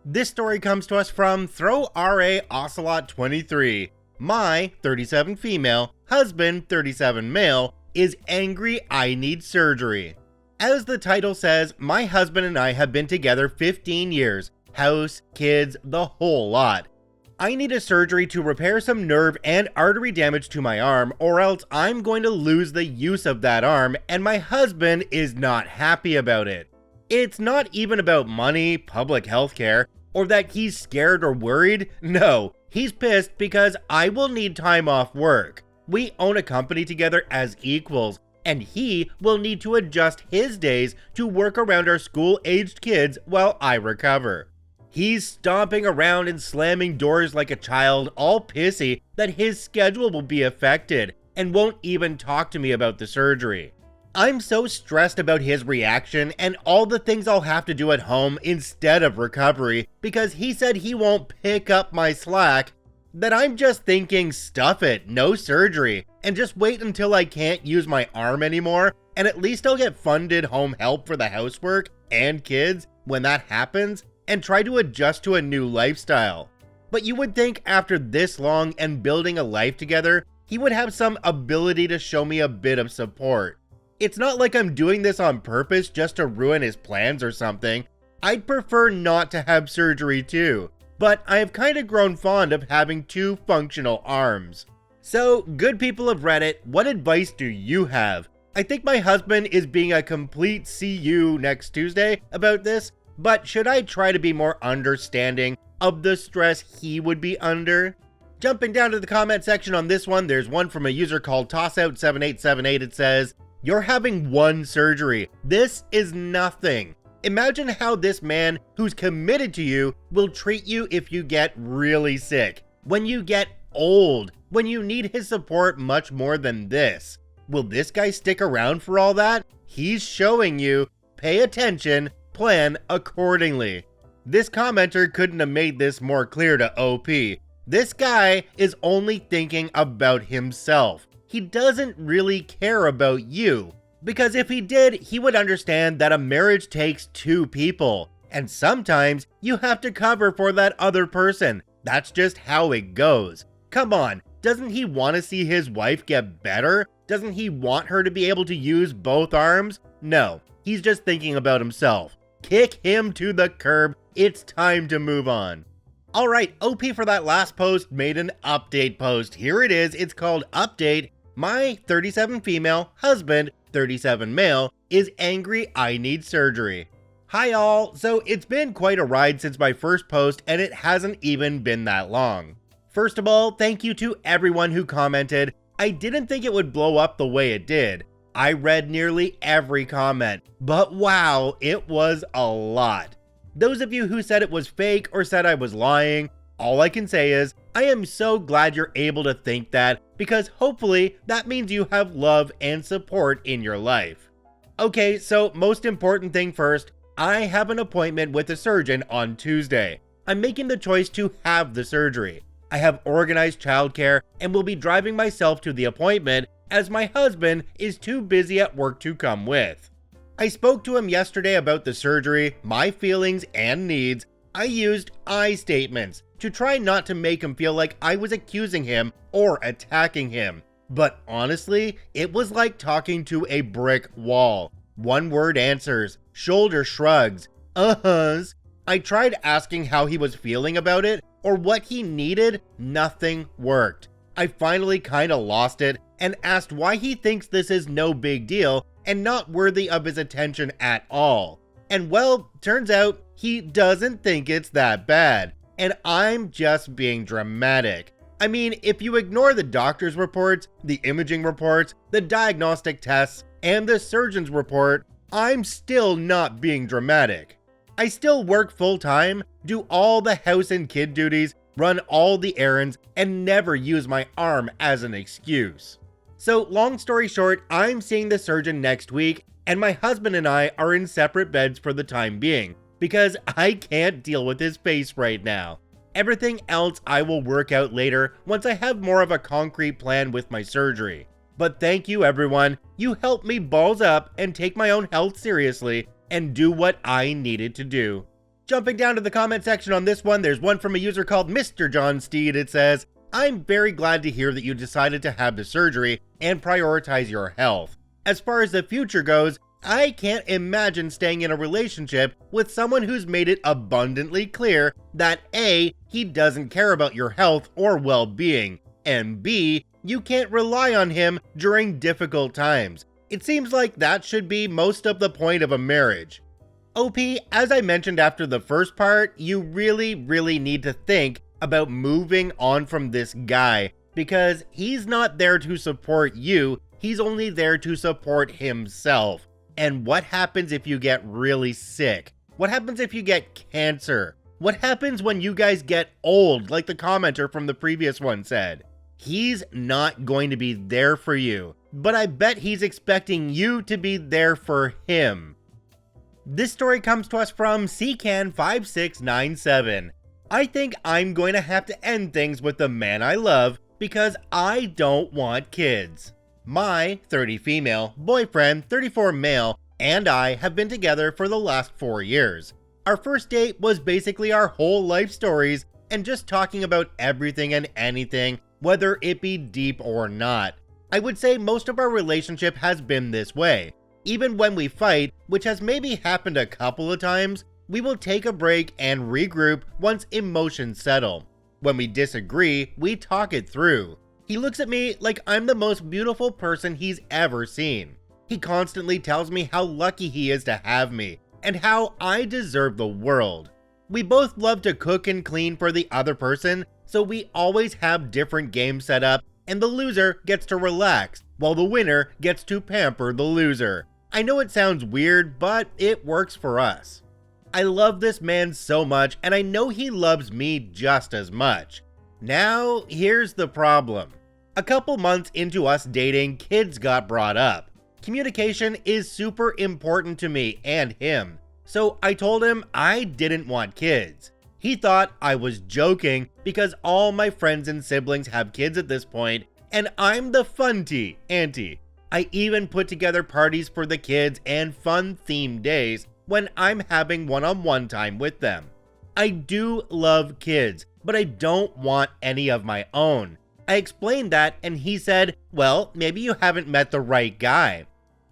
This story comes to us from Throw RA Ocelot 23. My 37 female, husband 37 male, is angry I need surgery. As the title says, my husband and I have been together 15 years. House, kids, the whole lot. I need a surgery to repair some nerve and artery damage to my arm, or else I'm going to lose the use of that arm, and my husband is not happy about it. It's not even about money, public health care, or that he's scared or worried. No, he's pissed because I will need time off work. We own a company together as equals, and he will need to adjust his days to work around our school-aged kids while I recover. He's stomping around and slamming doors like a child, all pissy that his schedule will be affected, and won't even talk to me about the surgery. I'm so stressed about his reaction and all the things I'll have to do at home instead of recovery because he said he won't pick up my slack that I'm just thinking stuff it, no surgery, and just wait until I can't use my arm anymore, and at least I'll get funded home help for the housework and kids when that happens, and try to adjust to a new lifestyle. But you would think after this long and building a life together, he would have some ability to show me a bit of support. It's not like I'm doing this on purpose just to ruin his plans or something. I'd prefer not to have surgery too, but I have kind of grown fond of having two functional arms. So, good people of Reddit, what advice do you have? I think my husband is being a complete see you next Tuesday about this, but should I try to be more understanding of the stress he would be under? Jumping down to the comment section on this one, there's one from a user called Tossout7878. It says, "You're having one surgery. This is nothing. Imagine how this man who's committed to you will treat you if you get really sick, when you get old, when you need his support much more than this. Will this guy stick around for all that? He's showing you, pay attention, plan accordingly." This commenter couldn't have made this more clear to OP. This guy is only thinking about himself. He doesn't really care about you. Because if he did, he would understand that a marriage takes two people. And sometimes you have to cover for that other person. That's just how it goes. Come on, doesn't he want to see his wife get better? Doesn't he want her to be able to use both arms? No, he's just thinking about himself. Kick him to the curb. It's time to move on. Alright, OP for that last post made an update post. Here it is. It's called Update. My 37 female, husband, 37 male, is angry I need surgery. Hi all, so it's been quite a ride since my first post and it hasn't even been that long. First of all, thank you to everyone who commented. I didn't think it would blow up the way it did. I read nearly every comment, but wow, it was a lot. Those of you who said it was fake or said I was lying, all I can say is, I am so glad you're able to think that, because hopefully that means you have love and support in your life. Okay, so most important thing first, I have an appointment with a surgeon on Tuesday. I'm making the choice to have the surgery. I have organized childcare and will be driving myself to the appointment as my husband is too busy at work to come with. I spoke to him yesterday about the surgery, my feelings and needs. I used I statements to try not to make him feel like I was accusing him or attacking him. But honestly, it was like talking to a brick wall. One-word answers, shoulder shrugs, uh-huhs. I tried asking how he was feeling about it or what he needed. Nothing worked. I finally kinda lost it and asked why he thinks this is no big deal and not worthy of his attention at all. And well, turns out he doesn't think it's that bad. And I'm just being dramatic. I mean, if you ignore the doctor's reports, the imaging reports, the diagnostic tests, and the surgeon's report, I'm still not being dramatic. I still work full-time, do all the house and kid duties, run all the errands, and never use my arm as an excuse. So long story short, I'm seeing the surgeon next week, and my husband and I are in separate beds for the time being, because I can't deal with his face right now. Everything else I will work out later once I have more of a concrete plan with my surgery. But thank you everyone, you helped me balls up and take my own health seriously and do what I needed to do. Jumping down to the comment section on this one, there's one from a user called Mr. John Steed. It says, I'm very glad to hear that you decided to have the surgery and prioritize your health. As far as the future goes, I can't imagine staying in a relationship with someone who's made it abundantly clear that A, he doesn't care about your health or well-being, and B, you can't rely on him during difficult times. It seems like that should be most of the point of a marriage. OP, as I mentioned after the first part, you really need to think about moving on from this guy because he's not there to support you, he's only there to support himself. And what happens if you get really sick? What happens if you get cancer? What happens when you guys get old, like the commenter from the previous one said? He's not going to be there for you, but I bet he's expecting you to be there for him. This story comes to us from CCAN5697. I think I'm going to have to end things with the man I love because I don't want kids. My 30 female, boyfriend 34 male, and I have been together for the last 4 years. Our first date was basically our whole life stories and just talking about everything and anything, whether it be deep or not. I would say most of our relationship has been this way. Even when we fight, which has maybe happened a couple of times, we will take a break and regroup once emotions settle. When we disagree, we talk it through. He looks at me like I'm the most beautiful person he's ever seen. He constantly tells me how lucky he is to have me and how I deserve the world. We both love to cook and clean for the other person, so we always have different games set up and the loser gets to relax while the winner gets to pamper the loser. I know it sounds weird, but it works for us. I love this man so much, and I know he loves me just as much. Now, here's the problem. A couple months into us dating, kids got brought up. Communication is super important to me and him, so I told him I didn't want kids. He thought I was joking because all my friends and siblings have kids at this point, and I'm the funty auntie. I even put together parties for the kids and fun themed days when I'm having one-on-one time with them. I do love kids, but I don't want any of my own. I explained that and he said, well, maybe you haven't met the right guy.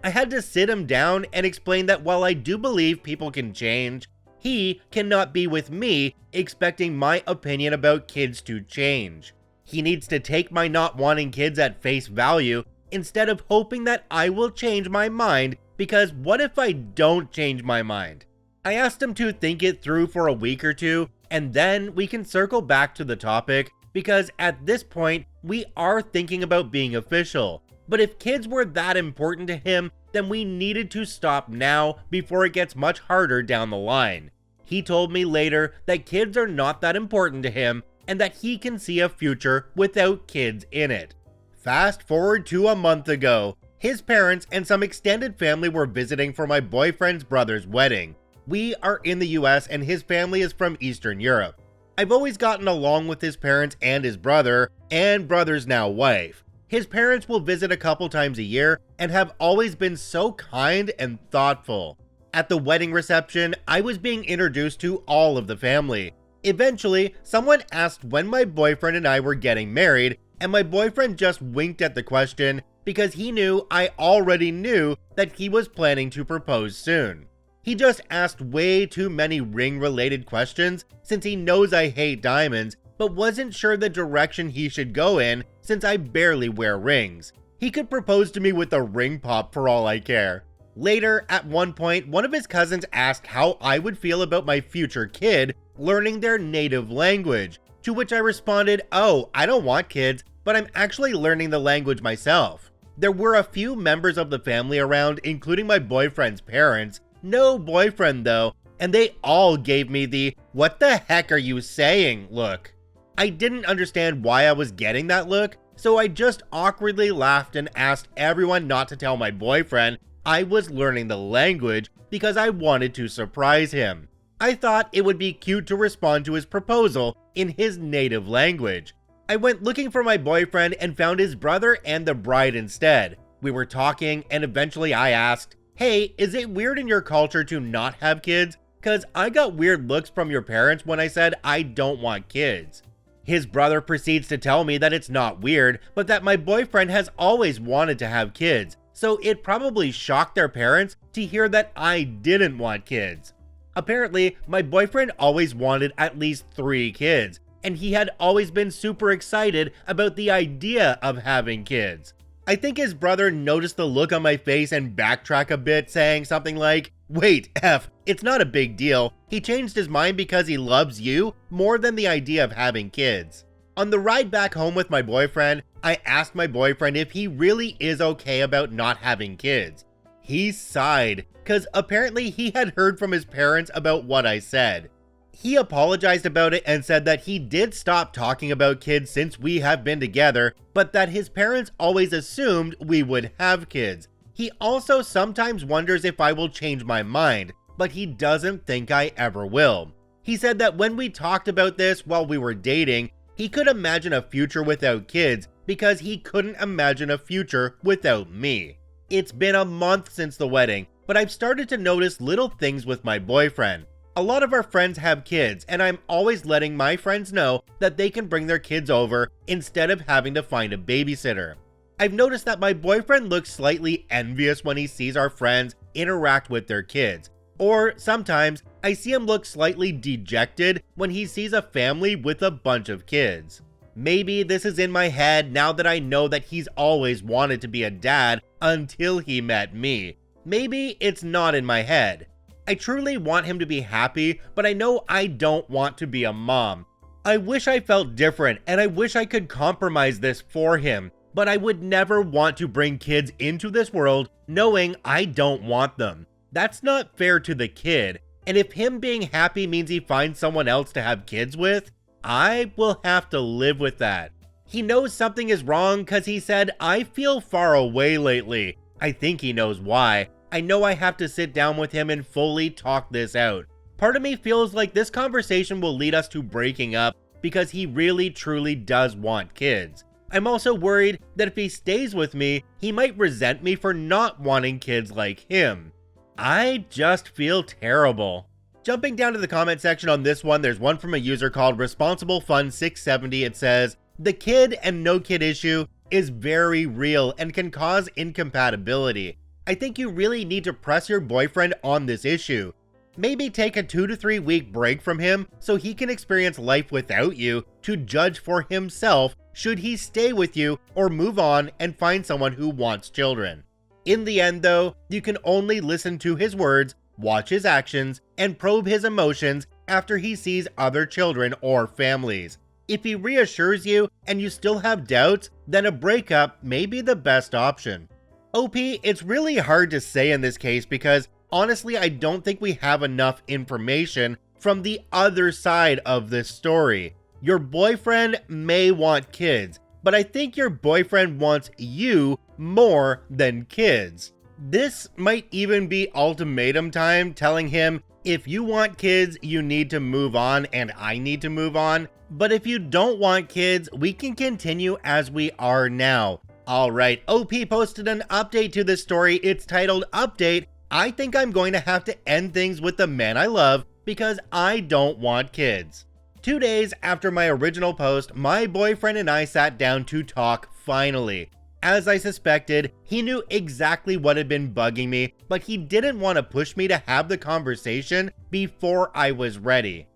I had to sit him down and explain that while I do believe people can change, he cannot be with me expecting my opinion about kids to change. He needs to take my not wanting kids at face value instead of hoping that I will change my mind, because what if I don't change my mind? I asked him to think it through for a week or two, and then we can circle back to the topic, because at this point, we are thinking about being official. But if kids were that important to him, then we needed to stop now before it gets much harder down the line. He told me later that kids are not that important to him, and that he can see a future without kids in it. Fast forward to a month ago, his parents and some extended family were visiting for my boyfriend's brother's wedding. We are in the US and his family is from Eastern Europe. I've always gotten along with his parents and his brother, and brother's now wife. His parents will visit a couple times a year and have always been so kind and thoughtful. At the wedding reception, I was being introduced to all of the family. Eventually, someone asked when my boyfriend and I were getting married, and my boyfriend just winked at the question because he knew I already knew that he was planning to propose soon. He just asked way too many ring-related questions since he knows I hate diamonds, but wasn't sure the direction he should go in since I barely wear rings. He could propose to me with a ring pop for all I care. Later, at one point, one of his cousins asked how I would feel about my future kid learning their native language, to which I responded, oh, I don't want kids, but I'm actually learning the language myself. There were a few members of the family around, including my boyfriend's parents, no boyfriend though, and they all gave me the, what the heck are you saying look. I didn't understand why I was getting that look, so I just awkwardly laughed and asked everyone not to tell my boyfriend I was learning the language because I wanted to surprise him. I thought it would be cute to respond to his proposal in his native language. I went looking for my boyfriend and found his brother and the bride instead. We were talking and eventually I asked, hey, is it weird in your culture to not have kids? cause I got weird looks from your parents when I said I don't want kids." His brother proceeds to tell me that it's not weird, but that my boyfriend has always wanted to have kids, so it probably shocked their parents to hear that I didn't want kids. Apparently, my boyfriend always wanted at least 3 kids, and he had always been super excited about the idea of having kids. I think his brother noticed the look on my face and backtracked a bit, saying something like, "Wait, F, it's not a big deal. He changed his mind because he loves you more than the idea of having kids." On the ride back home with my boyfriend, I asked my boyfriend if he really is okay about not having kids. He sighed, cause apparently he had heard from his parents about what I said. He apologized about it and said that he did stop talking about kids since we have been together, but that his parents always assumed we would have kids. He also sometimes wonders if I will change my mind, but he doesn't think I ever will. He said that when we talked about this while we were dating, he could imagine a future without kids because he couldn't imagine a future without me. It's been a month since the wedding, but I've started to notice little things with my boyfriend. A lot of our friends have kids, and I'm always letting my friends know that they can bring their kids over instead of having to find a babysitter. I've noticed that my boyfriend looks slightly envious when he sees our friends interact with their kids. Or sometimes I see him look slightly dejected when he sees a family with a bunch of kids. Maybe this is in my head now that I know that he's always wanted to be a dad until he met me. Maybe it's not in my head. I truly want him to be happy, but I know I don't want to be a mom. I wish I felt different, and I wish I could compromise this for him, but I would never want to bring kids into this world knowing I don't want them. That's not fair to the kid, and if him being happy means he finds someone else to have kids with, I will have to live with that. He knows something is wrong because he said, "I feel far away lately." I think he knows why. I know I have to sit down with him and fully talk this out. Part of me feels like this conversation will lead us to breaking up because he really truly does want kids. I'm also worried that if he stays with me, he might resent me for not wanting kids like him. I just feel terrible. Jumping down to the comment section on this one, there's one from a user called Responsible Fun 670. It says, "The kid and no kid issue is very real and can cause incompatibility. I think you really need to press your boyfriend on this issue. Maybe take a 2 to 3 week break from him so he can experience life without you to judge for himself should he stay with you or move on and find someone who wants children. In the end though, you can only listen to his words, watch his actions, and probe his emotions after he sees other children or families. If he reassures you and you still have doubts, then a breakup may be the best option." OP, it's really hard to say in this case because honestly, I don't think we have enough information from the other side of this story. Your boyfriend may want kids, but I think your boyfriend wants you more than kids. This might even be ultimatum time, telling him, if you want kids, you need to move on and I need to move on. But if you don't want kids, we can continue as we are now. Alright, OP posted an update to this story. It's titled, "Update, I think I'm going to have to end things with the man I love because I don't want kids." 2 days after my original post, my boyfriend and I sat down to talk finally. As I suspected, he knew exactly what had been bugging me, but he didn't want to push me to have the conversation before I was ready.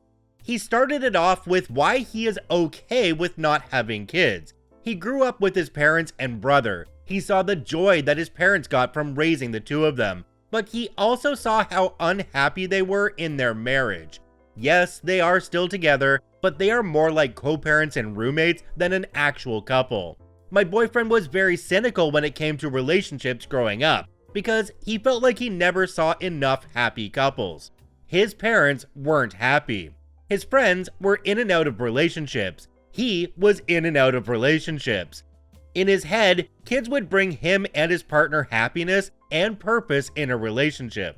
He started it off with why he is okay with not having kids. He grew up with his parents and brother. He saw the joy that his parents got from raising the two of them, but he also saw how unhappy they were in their marriage. Yes, they are still together, but they are more like co-parents and roommates than an actual couple. My boyfriend was very cynical when it came to relationships growing up, because he felt like he never saw enough happy couples. His parents weren't happy. His friends were in and out of relationships. He was in and out of relationships. In his head, kids would bring him and his partner happiness and purpose in a relationship.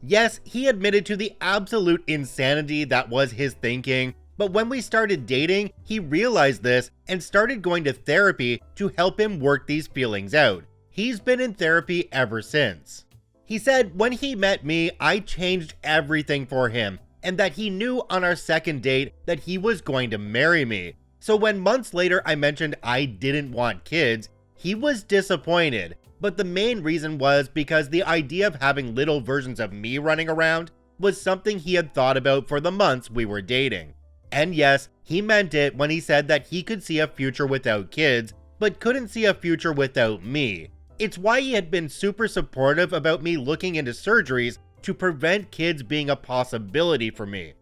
Yes, he admitted to the absolute insanity that was his thinking, but when we started dating, he realized this and started going to therapy to help him work these feelings out. He's been in therapy ever since. He said when he met me, I changed everything for him, and that he knew on our second date that he was going to marry me. So when months later I mentioned I didn't want kids, he was disappointed. But the main reason was because the idea of having little versions of me running around was something he had thought about for the months we were dating. And yes, he meant it when he said that he could see a future without kids, but couldn't see a future without me. It's why he had been super supportive about me looking into surgeries to prevent kids being a possibility for me.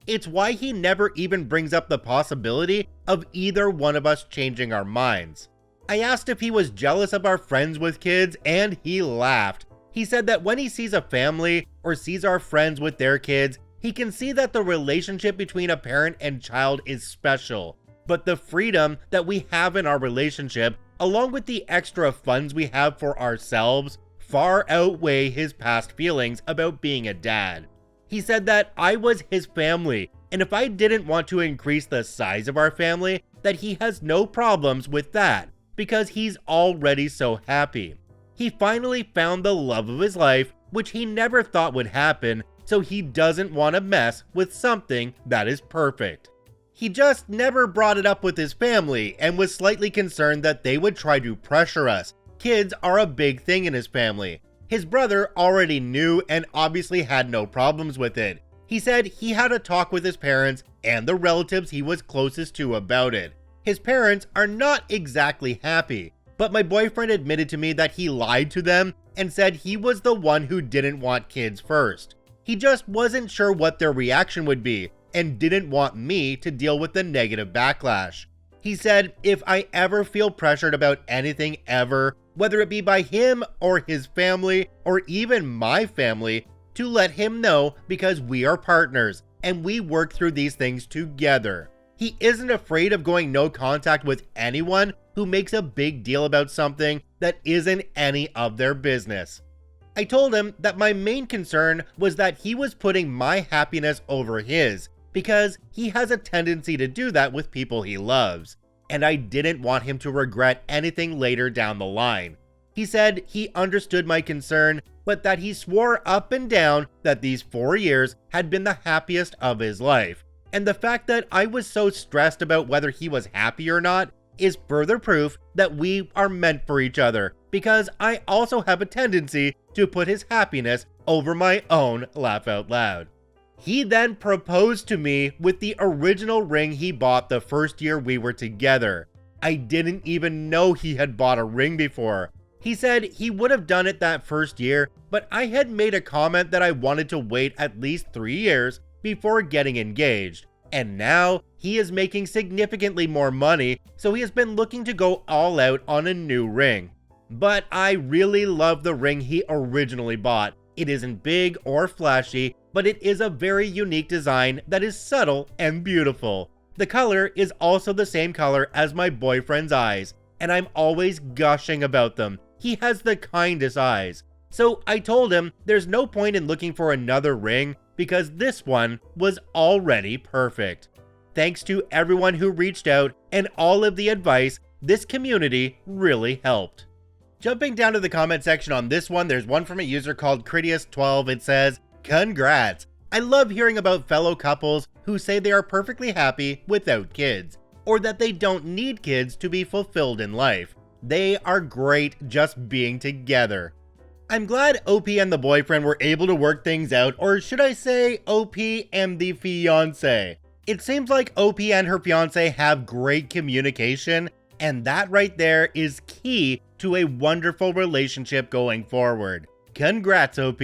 It's why he never even brings up the possibility of either one of us changing our minds. I asked if he was jealous of our friends with kids, and he laughed. He said that when he sees a family or sees our friends with their kids, he can see that the relationship between a parent and child is special. But the freedom that we have in our relationship, along with the extra funds we have for ourselves, far outweigh his past feelings about being a dad. He said that I was his family, and if I didn't want to increase the size of our family, that he has no problems with that, because he's already so happy. He finally found the love of his life, which he never thought would happen, so he doesn't want to mess with something that is perfect. He just never brought it up with his family and was slightly concerned that they would try to pressure us. Kids are a big thing in his family. His brother already knew and obviously had no problems with it. He said he had a talk with his parents and the relatives he was closest to about it. His parents are not exactly happy, but my boyfriend admitted to me that he lied to them and said he was the one who didn't want kids first. He just wasn't sure what their reaction would be and didn't want me to deal with the negative backlash. He said if I ever feel pressured about anything ever, whether it be by him or his family or even my family, to let him know because we are partners and we work through these things together. He isn't afraid of going no contact with anyone who makes a big deal about something that isn't any of their business. I told him that my main concern was that he was putting my happiness over his, because he has a tendency to do that with people he loves, and I didn't want him to regret anything later down the line. He said he understood my concern, but that he swore up and down that these 4 years had been the happiest of his life. And the fact that I was so stressed about whether he was happy or not is further proof that we are meant for each other, because I also have a tendency to put his happiness over my own laugh out loud. He then proposed to me with the original ring he bought the first year we were together. I didn't even know he had bought a ring before. He said he would have done it that first year, but I had made a comment that I wanted to wait at least 3 years before getting engaged. And now he is making significantly more money, so he has been looking to go all out on a new ring. But I really love the ring he originally bought. It isn't big or flashy, but it is a very unique design that is subtle and beautiful. The color is also the same color as my boyfriend's eyes, and I'm always gushing about them. He has the kindest eyes. So I told him there's no point in looking for another ring because this one was already perfect. Thanks to everyone who reached out and all of the advice, this community really helped. Jumping down to the comment section on this one, there's one from a user called Critius12. It says, "Congrats! I love hearing about fellow couples who say they are perfectly happy without kids, or that they don't need kids to be fulfilled in life. They are great just being together." I'm glad OP and the boyfriend were able to work things out, or should I say OP and the fiance. It seems like OP and her fiance have great communication, and that right there is key to a wonderful relationship going forward. Congrats, OP.